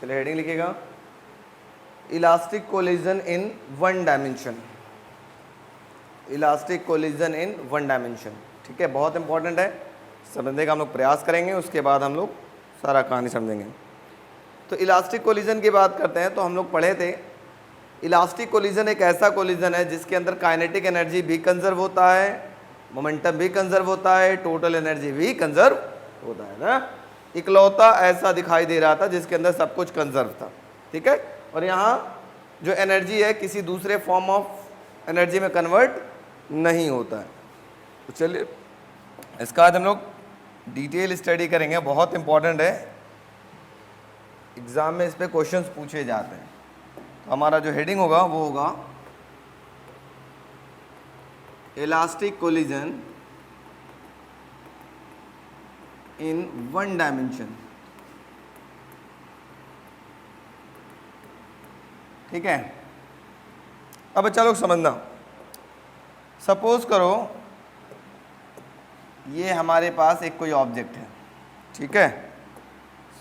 चलिए हेडिंग लिखिएगा, elastic collision in one dimension, elastic collision in one dimension. ठीक है, बहुत इंपॉर्टेंट है, समझने का हम लोग प्रयास करेंगे, उसके बाद हम लोग सारा कहानी समझेंगे। तो इलास्टिक कोलिजन की बात करते हैं तो हम लोग पढ़े थे, इलास्टिक कोलिजन एक ऐसा कोलिजन है जिसके अंदर काइनेटिक एनर्जी भी कंजर्व होता है, मोमेंटम भी कंजर्व होता है, टोटल एनर्जी भी कंजर्व होता है ना। इकलौता ऐसा दिखाई दे रहा था जिसके अंदर सब कुछ कंजर्व था। ठीक है, और यहाँ जो एनर्जी है किसी दूसरे फॉर्म ऑफ एनर्जी में कन्वर्ट नहीं होता है। तो चलिए इसका आज हम लोग डिटेल स्टडी करेंगे, बहुत इंपॉर्टेंट है, एग्जाम में इस पे क्वेश्चंस पूछे जाते हैं। तो हमारा जो हेडिंग होगा वो होगा elastic collision in one dimension. ठीक है, अब बच्चा लोग समझना, सपोज करो ये हमारे पास एक कोई ऑब्जेक्ट है। ठीक है,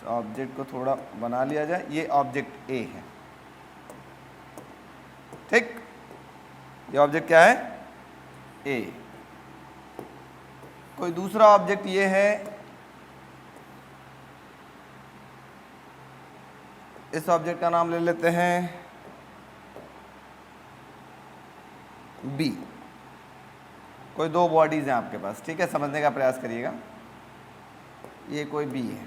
ऑब्जेक्ट को थोड़ा बना लिया जाए, ये ऑब्जेक्ट ए है। ठीक, ये ऑब्जेक्ट क्या है, ए। कोई दूसरा ऑब्जेक्ट ये है, इस ऑब्जेक्ट का नाम ले लेते हैं बी। कोई दो बॉडीज हैं आपके पास। ठीक है, समझने का प्रयास करिएगा, ये कोई बी है।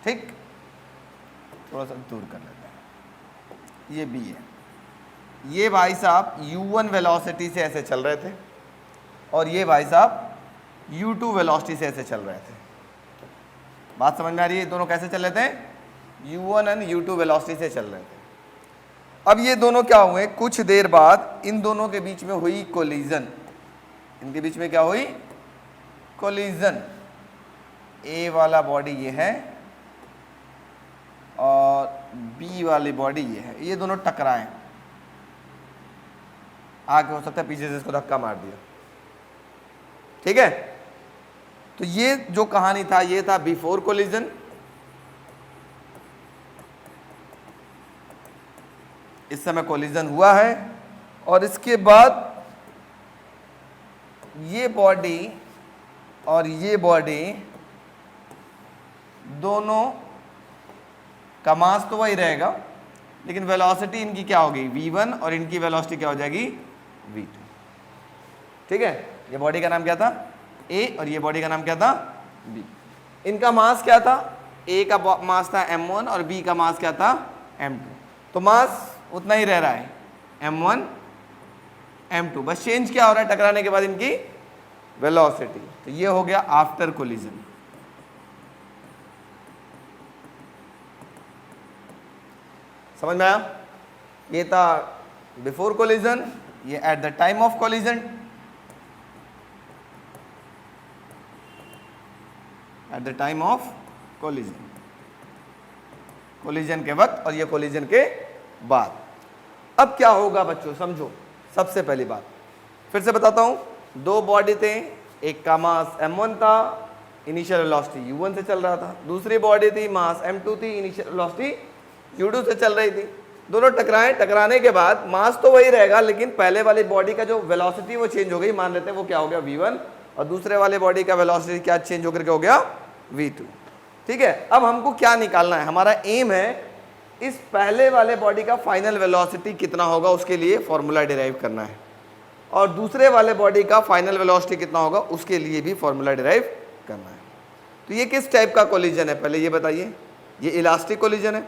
ठीक, थोड़ा सा दूर कर लेते हैं, ये बी है। ये भाई साहब u1 वेलोसिटी से ऐसे चल रहे थे और ये भाई साहब u2 वेलोसिटी से ऐसे चल रहे थे। बात समझ में आ रही है, दोनों कैसे चल रहे थे, u1 एंड u2 वेलोसिटी से चल रहे थे। अब ये दोनों क्या हुए, कुछ देर बाद इन दोनों के बीच में हुई कोलिजन। इनके बीच में क्या हुई, कोलिजन। ए वाला बॉडी ये है और बी वाली बॉडी ये है, ये दोनों टकराए, आगे हो सकता है पीछे से इसको धक्का मार दिया। ठीक है, तो ये जो कहानी था ये था बिफोर कोलिजन। इस समय कोलिजन हुआ है और इसके बाद ये बॉडी और ये बॉडी दोनों का मास तो वही रहेगा, लेकिन वेलोसिटी इनकी क्या होगी, v1, और इनकी वेलोसिटी क्या हो जाएगी, v2। ठीक है, ये बॉडी का नाम क्या था, a, और ये बॉडी का नाम क्या था, b। इनका मास क्या था, a का मास था m1 और b का मास क्या था, m2। तो मास उतना ही रह रहा है, m1 m2, बस चेंज क्या हो रहा है टकराने के बाद इनकी वेलोसिटी। तो ये हो गया आफ्टर कोलिजन। समझ में आया, ये था बिफोर कोलिजन, ये at the time of collision, at the time of collision, collision के वक्त और ये कोलिजन के बाद। अब क्या होगा बच्चों, समझो। सबसे पहली बात फिर से बताता हूं, दो बॉडी थे, एक का मास m1 था, इनिशियल वेलोसिटी u1 से चल रहा था, दूसरी बॉडी थी मास m2 थी, इनिशियल वेलोसिटी u2 से चल रही थी। दोनों टकराए, टकराने के बाद मास तो वही रहेगा, लेकिन पहले वाली बॉडी का जो वेलोसिटी वो चेंज हो गई, मान लेते हैं वो क्या हो गया v1, और दूसरे वाले बॉडी का वेलोसिटी क्या चेंज होकर के हो गया v2। ठीक है, अब हमको क्या निकालना है, हमारा एम है इस पहले वाले बॉडी का फाइनल वेलोसिटी कितना होगा उसके लिए फॉर्मूला डिराइव करना है, और दूसरे वाले बॉडी का फाइनल वेलोसिटी कितना होगा उसके लिए भी फॉर्मूला डिराइव करना है। तो ये किस टाइप का कोलिजन है, पहले ये बताइए। ये इलास्टिक कोलिजन है।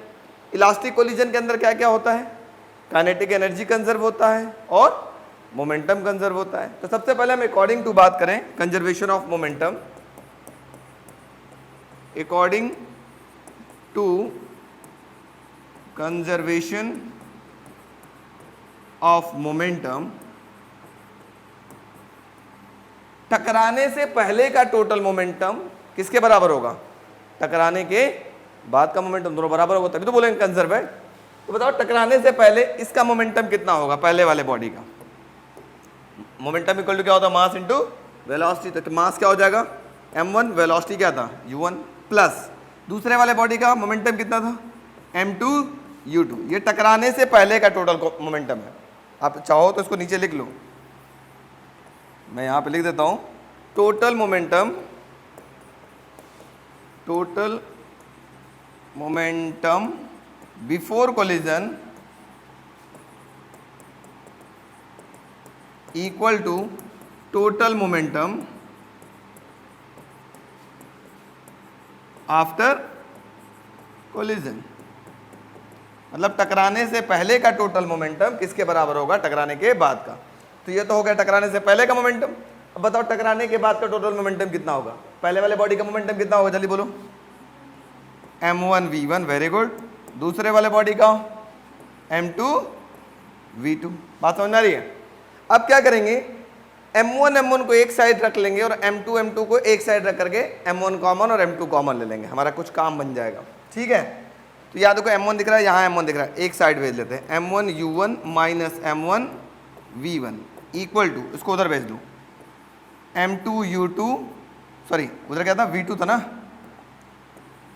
इलास्टिक कोलिजन के अंदर क्या क्या होता है, काइनेटिक एनर्जी कंजर्व होता है और मोमेंटम कंजर्व होता है। तो सबसे पहले हम अकॉर्डिंग टू बात करें conservation of momentum. According to conservation of momentum, टकराने से पहले का टोटल मोमेंटम किसके बराबर होगा, टकराने के बाद का मोमेंटम, दोनों बराबर होगा तभी तो बोलेंगे कंजर्व है। तो बताओ टकराने से पहले इसका मोमेंटम कितना होगा, पहले वाले बॉडी का मोमेंटम इक्वल टू क्या होता है, मास इनटू वेलोसिटी। तो मास क्या हो जाएगा m1, वेलोसिटी क्या था u1, प्लस दूसरे वाले बॉडी का मोमेंटम कितना था, m2 u2। ये टकराने से पहले का टोटल मोमेंटम है। आप चाहो तो इसको नीचे लिख लो, मैं यहां पे लिख देता हूं, total momentum before collision equal to total momentum after collision. मतलब टकराने से पहले का टोटल मोमेंटम किसके बराबर होगा, टकराने के बाद का। तो ये तो हो गया टकराने से पहले का मोमेंटम। अब बताओ टकराने के बाद का टोटल मोमेंटम कितना होगा। पहले वाले बॉडी का मोमेंटम कितना होगा, जल्दी बोलो, m1 v1, वेरी गुड। दूसरे वाले बॉडी का m2 v2। बात समझ में आ रही है। अब क्या करेंगे, m1 को एक साइड रख लेंगे और m2 को एक साइड रख करके m1 कॉमन और m2 कॉमन ले लेंगे, हमारा कुछ काम बन जाएगा। ठीक है, तो याद देखो m1 दिख रहा है, यहाँ m1 दिख रहा है, एक साइड भेज लेते हैं, m1 u1 minus m1 v1 equal to, इसको उधर भेज दो, m2 u2, सॉरी उधर क्या था, v2 था ना।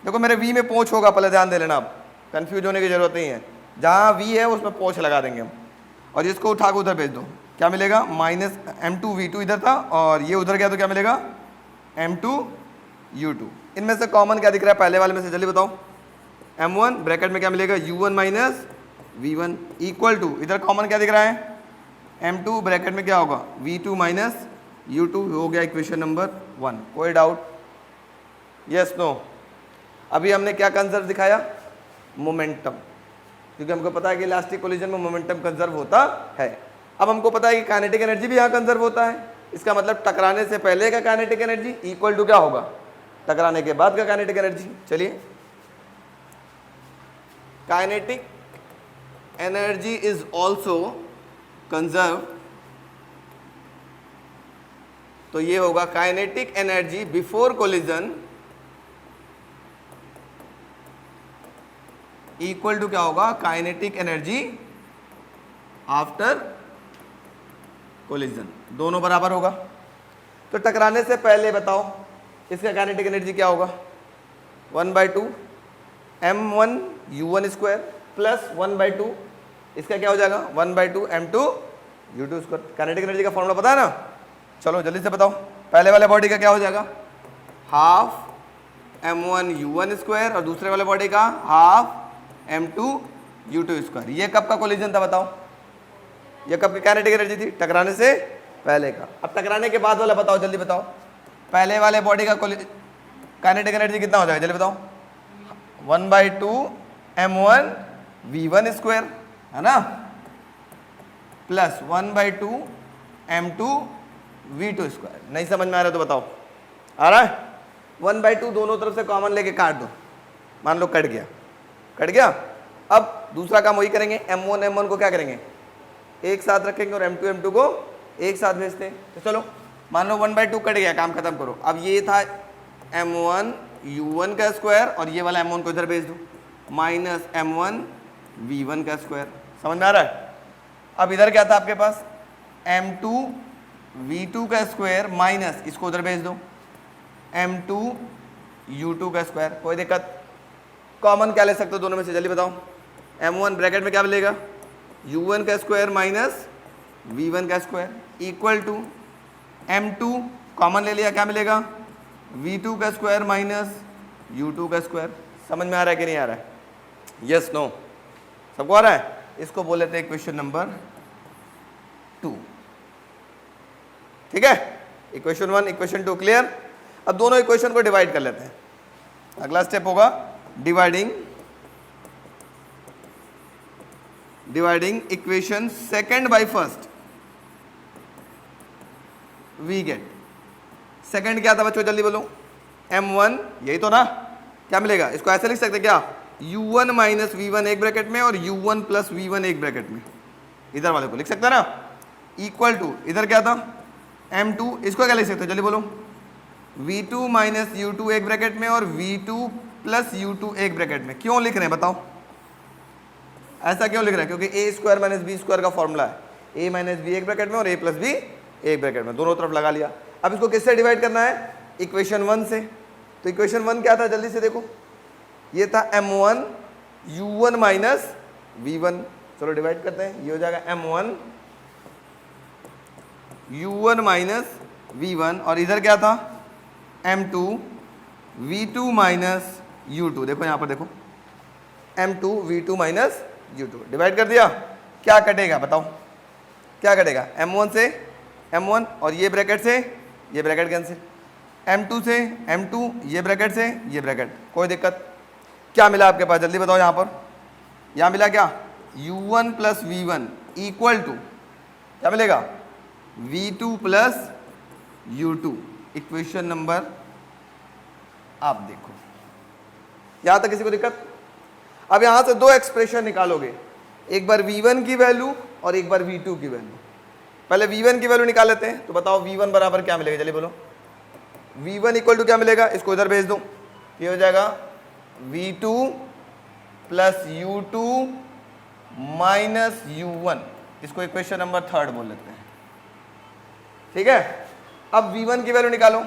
देखो मेरे v में पोंछ होगा, पहले ध्यान दे लेना, आप कंफ्यूज होने की जरूरत नहीं है। जहाँ v है उसमें पोंछ लगा देंगे हम, और इसको उठा के उधर भेज दो, क्या मिलेगा, माइनस m2 v2 इधर था और ये उधर गया तो क्या मिलेगा, m2 u2। इनमें से कॉमन क्या दिख रहा है पहले वाले में से, जल्दी बताओ, m1 ब्रैकेट में क्या मिलेगा, u1 minus v1 equal to, इधर कॉमन क्या दिख रहा है, m2 ब्रैकेट में क्या होगा, v2 माइनस u2। हो गया इक्वेशन नंबर 1। कोई डाउट, यस नो। अभी हमने क्या कंजर्व दिखाया, मोमेंटम, क्योंकि हमको पता है कि इलास्टिक कोलिजन में मोमेंटम कंजर्व होता है। अब हमको पता है कि काइनेटिक एनर्जी भी यहाँ कंजर्व होता है। इसका मतलब टकराने से पहले का काइनेटिक एनर्जी इक्वल टू क्या होगा, टकराने के बाद का काइनेटिक एनर्जी। चलिए, kinetic energy is also conserve, तो ये होगा kinetic energy before collision equal to क्या होगा, काइनेटिक एनर्जी आफ्टर कोलिजन, दोनों बराबर होगा। तो टकराने से पहले बताओ इसका काइनेटिक एनर्जी क्या होगा, 1/2 m1 u1 स्क्वायर प्लस 1/2 इसका क्या हो जाएगा, 1/2 m2 u2 square. Kinetic energy का फॉर्मूला पता है ना, चलो जल्दी से बताओ। पहले वाले बॉडी का क्या हो जाएगा, हाफ m1 u1 स्क्वायर और दूसरे वाले बॉडी का हाफ m2 u2 स्क्वायर। ये कब का कोलिजन था बताओ, ये कब की काइनेटिक एनर्जी थी, टकराने से पहले का। अब टकराने के बाद वाला बताओ, जल्दी बताओ, पहले वाले बॉडी का काइनेटिक एनर्जी कितना हो जाएगा, जल्दी बताओ, 1/2 m1 v1 स्क्वायर है ना, प्लस 1/2 m2 v2 स्क्वायर। नहीं समझ में आ रहा तो बताओ, आ रहा है। 1/2 दोनों तरफ से कॉमन लेके काट दो, मान लो कट गया, कट गया। अब दूसरा काम वही करेंगे, m1 को क्या करेंगे, एक साथ रखेंगे और m2 को एक साथ भेजते हैं। तो चलो मान लो 1/2 कट गया, काम खत्म करो। अब ये था m1 u1 का स्क्वायर और ये वाला m1 को इधर भेज दो, माइनस m1 v1 का स्क्वायर। समझ में आ रहा है। अब इधर क्या था आपके पास, m2 v2 का स्क्वायर माइनस इसको उधर भेज दो, m2 u2 का स्क्वायर। कोई दिक्कत, कॉमन क्या ले सकते हो दोनों में से, जल्दी बताओ। m1 ब्रैकेट में क्या मिलेगा, u1 का स्क्वायर माइनस v1 का square equal to m2 common ले लिया, क्या मिलेगा, v2 का स्क्वायर माइनस u2 का स्क्वायर। समझ में आ रहा है कि नहीं आ रहा है, यस नो, सबको आ रहा है। इसको बोल लेते हैं इक्वेशन नंबर 2। ठीक है, इक्वेशन 1 इक्वेशन 2 क्लियर। अब दोनों इक्वेशन को डिवाइड कर लेते हैं। अगला स्टेप होगा dividing equation second by first. We get, second क्या था बच्चों, जल्दी बोलो, m1, यही तो ना, क्या मिलेगा, इसको ऐसे लिख सकते क्या, u1 माइनस v1 एक ब्रैकेट में और u1 प्लस v1 एक ब्रैकेट में, इधर वाले को लिख सकते हैं ना, इक्वल टू, इधर क्या था m2, इसको क्या लिख सकते हो जल्दी बोलो, v2 माइनस u2 एक ब्रैकेट में और v2 प्लस u2 एक ब्रैकेट में। क्यों लिख रहे हैं बताओ, ऐसा क्यों लिख रहे हैं, क्योंकि a square minus B square का फॉर्मूला है, a माइनस बी एक ब्रैकेट में और a प्लस बी एक ब्रैकेट में, दोनों तरफ लगा लिया। अब इसको किससे डिवाइड करना है, इक्वेशन 1 से। तो इक्वेशन 1 क्या था, जल्दी से देखो, ये था m1 u1 माइनस v1। चलो डिवाइड करते हैं, ये हो जाएगा m1 u1 माइनस v1 और इधर क्या था m2 v2 माइनस u2। देखो यहाँ पर देखो m2 v2 minus u2 divide कर दिया। क्या कटेगा बताओ, क्या कटेगा? m1 से m1 और ये ब्रैकेट से ये ब्रैकेट कैंसिल, m2 से m2 ये ब्रैकेट से ये ब्रैकेट, कोई दिक्कत। क्या मिला आपके पास जल्दी बताओ? यहाँ पर यहाँ मिला क्या? u1 plus v1 equal to क्या मिलेगा? v2 plus u2। Equation number आप देखो, यहां तक किसी को दिक्कत? अब यहां से दो एक्सप्रेशन निकालोगे, एक बार v1 की वैल्यू और एक बार v2 की वैल्यू। पहले v1 की वैल्यू निकाल लेते हैं, तो बताओ v1 बराबर क्या मिलेगा, जल्दी बोलो। v1 इक्वल टू क्या मिलेगा? इसको इधर भेज दो, ये हो जाएगा v2 plus u2 minus u1। इसको इक्वेशन नंबर 3 बोल लेते हैं, ठीक है। अब v1 की वैल्यू निकालो,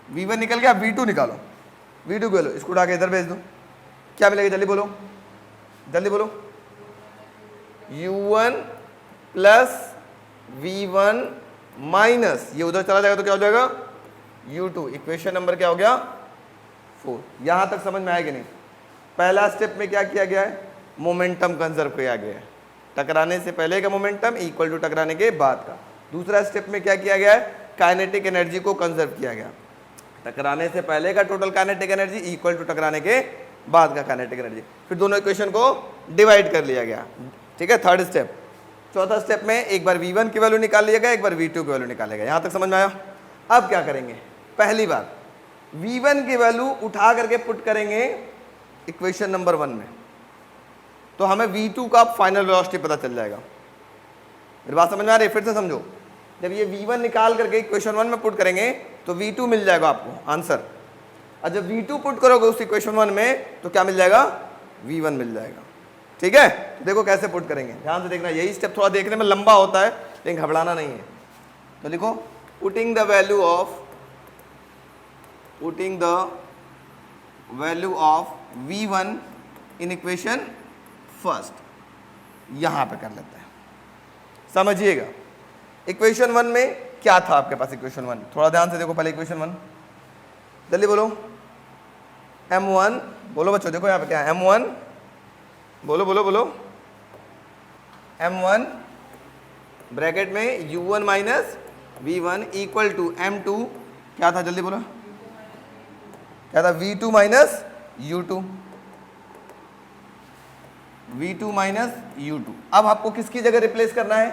v1 निकल गया, v2 निकालो, v2 की वैल्यू इसको उठा के इधर भेज दो, क्या मिलेगा जल्दी बोलो, जल्दी बोलो। u1 प्लस v1 माइनस ये उधर चला जाएगा तो क्या हो जाएगा? u2। इक्वेशन नंबर क्या हो गया? 4। यहां तक समझ में आएगा नहीं? पहला स्टेप में क्या किया गया है? मोमेंटम कंजर्व किया गया है, टकराने से पहले का मोमेंटम इक्वल टू टकराने के बाद का। दूसरा स्टेप में क्या किया गया है? काइनेटिक एनर्जी को कंजर्व किया गया, टकराने से पहले का total kinetic energy equal to टकराने के बाद का काइनेटिक एनर्जी। फिर दोनों इक्वेशन को डिवाइड कर लिया गया, ठीक है, थर्ड स्टेप। चौथा स्टेप में एक बार v1 की वैल्यू निकाल लिया गया, एक बार v2 की वैल्यू निकालेगा। यहां तक समझ में आया? अब क्या करेंगे? पहली बार v1 की वैल्यू उठा करके पुट करेंगे इक्वेशन नंबर 1 में, तो हमें v2 का फाइनल वेलोसिटी पता चल जाएगा। मेरी बात समझ में आ रही है? फिर से समझो, जब ये v1 निकाल करके इक्वेशन 1 में पुट करेंगे तो v2 मिल जाएगा आपको आंसर, और जब v2 पुट करोगे उस इक्वेशन 1 में तो क्या मिल जाएगा? v1 मिल जाएगा, ठीक है। तो देखो कैसे पुट करेंगे, ध्यान से देखना। यही स्टेप थोड़ा देखने में लंबा होता है लेकिन घबराना नहीं है। तो लिखो, putting the value of v1 in equation first, यहां पे कर लेते हैं। समझिएगा इक्वेशन 1 में क्या था आपके पास? इक्वेशन 1 थोड़ा ध्यान से देखो, पहले इक्वेशन 1 जल्दी बोलो। m1 बोलो बच्चों, देखो यहाँ पे क्या है? m1 बोलो बोलो बोलो। m1 ब्रैकेट में u1 minus v1 equal to m2 क्या था जल्दी बोलो, क्या था? v2 minus u2, v2 minus u2। अब आपको किसकी जगह रिप्लेस करना है?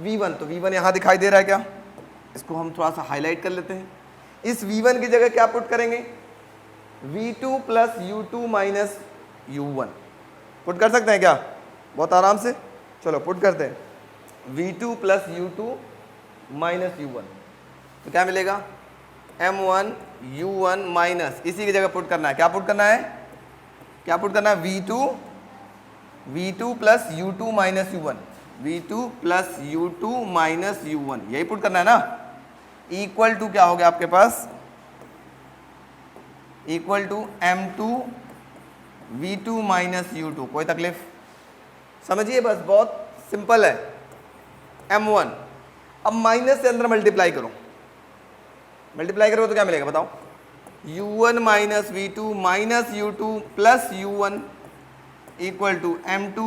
v1। तो v1 यहां दिखाई दे रहा है क्या? इसको हम थोड़ा सा हाईलाइट कर लेते हैं। इस v1 की जगह क्या पुट करेंगे? v2 plus u2 minus u1 put कर सकते हैं क्या? बहुत आराम से, चलो पुट करते हैं। v2 plus u2 minus u1, तो क्या मिलेगा? m1 u1 माइनस, इसी की जगह पुट करना है। क्या पुट करना है? क्या पुट करना है? v2 plus u2 minus u1, v2 plus u2 minus u1, यही पुट करना है ना। इक्वल टू क्या हो गया आपके पास? Equal to m2 v2 minus u2। कोई तकलीफ? समझिए बस, बहुत सिंपल है। m1 अब माइनस से अंदर मल्टीप्लाई करो, मल्टीप्लाई करो तो क्या मिलेगा बताओ? u1 minus v2 minus u2 plus u1 equal to m2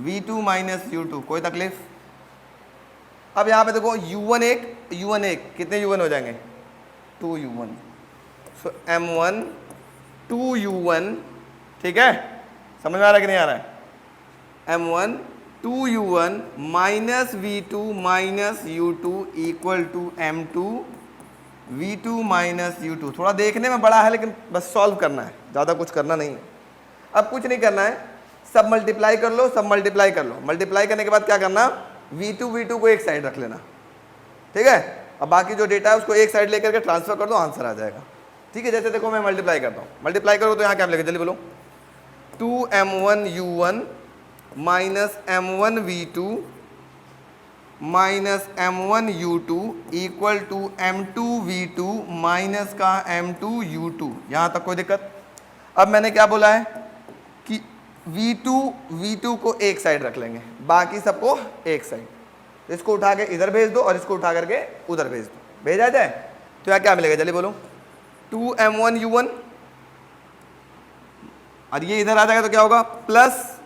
v2 minus u2। कोई तकलीफ? अब यहां पे देखो u1 एक कितने u1 हो जाएंगे? 2u1। सो m1 2u1, ठीक है। समझ में आ रहा है कि नहीं आ रहा है? m1 2u1 minus v2 minus u2 equal to m2 v2 minus u2। थोड़ा देखने में बड़ा है लेकिन बस सॉल्व करना है, ज़्यादा कुछ करना नहीं है। अब कुछ नहीं करना है, सब मल्टीप्लाई कर लो, सब मल्टीप्लाई कर लो। मल्टीप्लाई करने के बाद क्या करना? v2 को एक साइड रख लेना, ठीक है। अब बाकी जो डेटा है उसको एक साइड लेकर के ट्रांसफर कर दो, आंसर आ जाएगा, ठीक है। जैसे देखो मैं मल्टीप्लाई करता हूँ, मल्टीप्लाई करो तो यहाँ क्या मिलेगा जल्दी बोलो? 2m1 u1 minus m1 v2 minus M1U2 equal to M2V2 minus का M2U2। यहां तक कोई दिक्कत? अब मैंने क्या बोला है कि V2 को एक साइड रख लेंगे, बाकी सबको एक साइड। इसको उठा के इधर भेज दो और इसको उठा करके उधर भेज दो, भेजा जाए तो यहाँ क्या मिलेगा जल्दी बोलो? 2M1U1 और ये इधर आ जाएगा तो क्या होगा? प्लस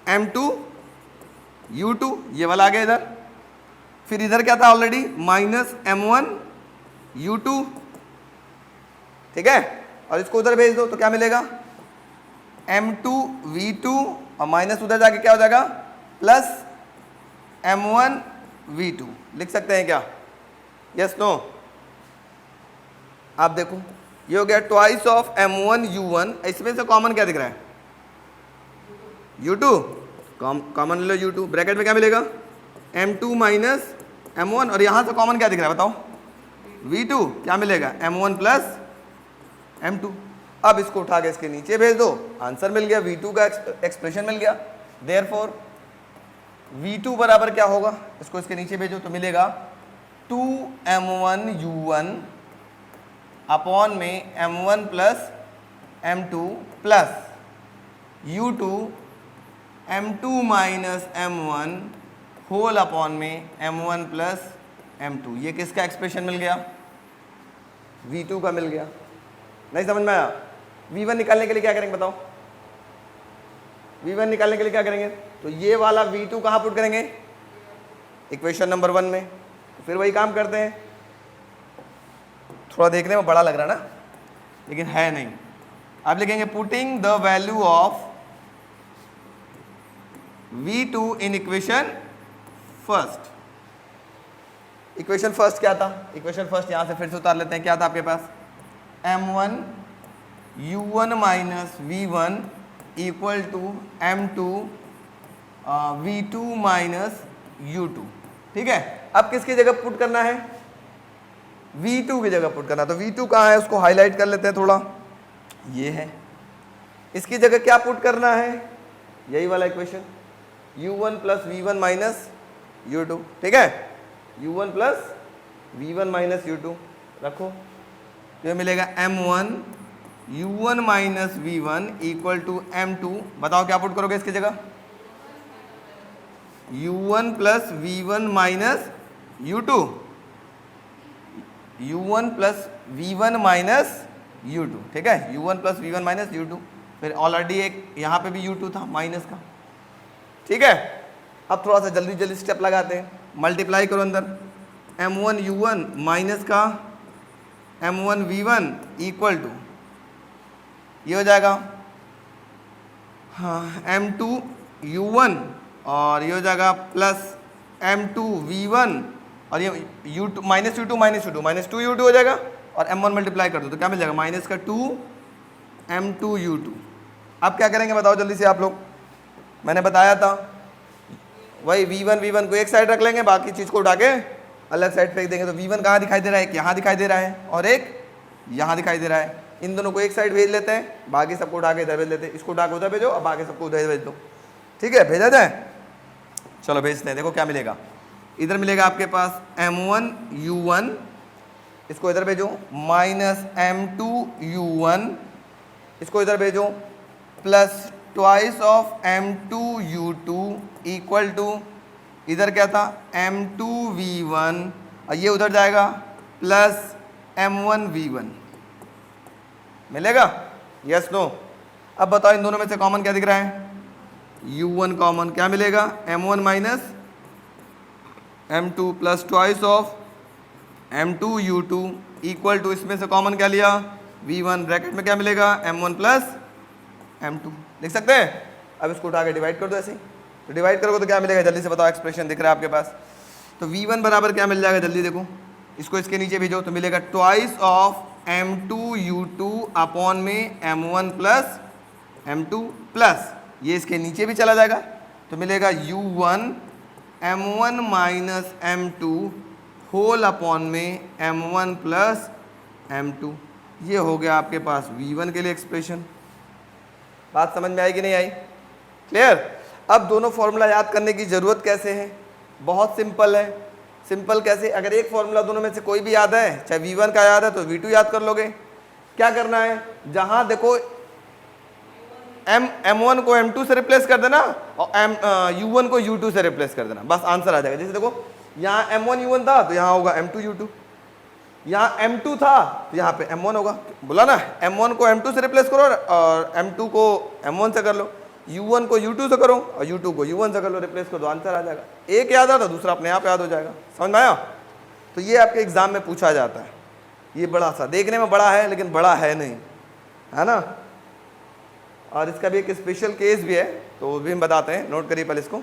M2U2, ये वाला आ गया इधर। फिर इधर क्या था ऑलरेडी? माइनस M1U2, ठीक है, और इसको उधर भेज दो तो क्या मिलेगा? M2V2 और माइनस उधर जाके क्या हो जाएगा? Plus M1V2। लिख सकते हैं क्या? Yes no? आप देखो ये हो गया ट्वाइस ऑफ M1U1। इसमें से कॉमन क्या दिख रहा है? U2, कॉमन ले लो U2। ब्रैकेट में क्या मिलेगा? M2 माइनस M1, और यहां से कॉमन क्या दिख रहा है बताओ? V2, क्या मिलेगा? M1 plus M2। अब इसको उठा के इसके नीचे भेज दो, आंसर मिल गया, V2 का एक्सप्रेशन मिल गया। देयरफॉर V2 बराबर क्या होगा? इसको इसके नीचे भेजो तो मिलेगा 2M1U1 अपॉन में M1 plus M2 plus U2 M2 minus M1 whole upon में M1 प्लस M2। ये किसका एक्सप्रेशन मिल गया? V2 का मिल गया। नहीं समझ में आया? V1 निकालने के लिए क्या करेंगे बताओ? V1 निकालने के लिए क्या करेंगे? तो ये वाला V2 कहाँ पुट करेंगे? इक्वेशन नंबर 1 में। फिर वही काम करते हैं। थोड़ा देखने में बड़ा लग रहा है ना, लेकिन है नहीं। आप लिखेंगे putting the value of V2 in equation first. Equation first क्या था? इक्वेशन फर्स्ट यहां से फिर से उतार लेते हैं। क्या था आपके पास? M1U1 minus V1 equal to M2 V2 minus U2, ठीक है। अब किसकी जगह पुट करना है? V2 की जगह पुट करना। तो V2 कहाँ है उसको हाईलाइट कर लेते हैं थोड़ा, ये है। इसकी जगह क्या पुट करना है? यही वाला equation U1 plus V1 minus U2, ठीक है। U1 plus V1 minus U2 रखो तो ये मिलेगा M1U1 minus V1 equal to M2। बताओ क्या पुट करोगे इसकी जगह? U1 plus V1 minus U2, U1 plus V1 minus U2, ठीक है। U1 plus V1 minus U2। फिर ऑलरेडी एक यहाँ पे भी U2 था माइनस का, ठीक है। अब थोड़ा सा जल्दी जल्दी स्टेप लगाते हैं। मल्टीप्लाई करो अंदर, M1U1 माइनस का M1V1 इक्वल टू ये हो जाएगा हाँ M2U1 और ये हो जाएगा प्लस M2V1 और ये U2 minus U2 minus U2 minus 2U2 हो जाएगा और M1 मल्टीप्लाई कर दो तो क्या मिल जाएगा? माइनस का 2M2U2। अब क्या करेंगे बताओ जल्दी से आप लोग? मैंने बताया था वही V1 को एक साइड रख लेंगे, बाकी चीज़ को उठा के अलग साइड फेंक देंगे। तो V1 कहाँ दिखाई दे रहा है? एक यहाँ दिखाई दे रहा है और एक यहाँ दिखाई दे रहा है। इन दोनों को एक साइड भेज लेते हैं, बाकी सबको उठा के इधर भेज लेते हैं। इसको उठा के उधर भेजो और बाकी सबको उधर भेज दो, ठीक है। भेजा जाए? चलो भेजते हैं। देखो क्या मिलेगा। इधर मिलेगा आपके पास M1U1, इसको इधर भेजो, माइनस M2U1, इसको इधर भेजो, plus twice of M2U2 equal to इधर क्या था? M2V1 और ये उधर जाएगा प्लस M1V1 मिलेगा? Yes no? अब बताओ इन दोनों में से कॉमन क्या दिख रहा है? U1 कॉमन, क्या मिलेगा? M1 minus M2 plus twice of M2U2 equal to इसमें से कॉमन क्या लिया? V1। ब्रैकेट में क्या मिलेगा? M1 प्लस M2 लिख सकते हैं। अब इसको उठा के डिवाइड कर दो ऐसे ही। तो डिवाइड करोगे तो क्या मिलेगा जल्दी से बताओ? एक्सप्रेशन दिख रहा है आपके पास। तो V1 बराबर क्या मिल जाएगा जल्दी देखो, इसको इसके नीचे भेजो तो मिलेगा ट्वाइस ऑफ M2U2 अपॉन में M1 प्लस M2 प्लस ये इसके नीचे भी चला जाएगा तो मिलेगा U1 M1 minus M2 whole upon में M1 प्लस M2। ये हो गया आपके पास V1 के लिए एक्सप्रेशन। बात समझ में आई कि नहीं आई? क्लियर? अब दोनों फॉर्मूला याद करने की ज़रूरत कैसे है? बहुत सिंपल है। सिंपल कैसे? अगर एक फॉर्मूला दोनों में से कोई भी याद है, चाहे V1 का याद है तो V2 याद कर लोगे। क्या करना है, जहां देखो M1 को M2 से रिप्लेस कर देना और U1 को U2 से रिप्लेस कर देना, बस आंसर आ जाएगा। जैसे देखो यहाँ M1 U1 था तो यहाँ होगा M2 U2, यहाँ M2 था तो यहाँ पे M1 होगा। बोला ना, M1 को M2 से रिप्लेस करो और M2 को M1 से कर लो, U1 को U2 से करो और U2 को U1 से कर लो, रिप्लेस कर दो, आंसर आ जाएगा। एक याद आता दूसरा अपने आप याद हो जाएगा। समझ में आया? तो ये आपके एग्जाम में पूछा जाता है। ये बड़ा सा, देखने में बड़ा है लेकिन बड़ा है नहीं, है ना। और इसका भी एक स्पेशल केस भी है तो वो भी हम बताते हैं, नोट करिए पहले इसको।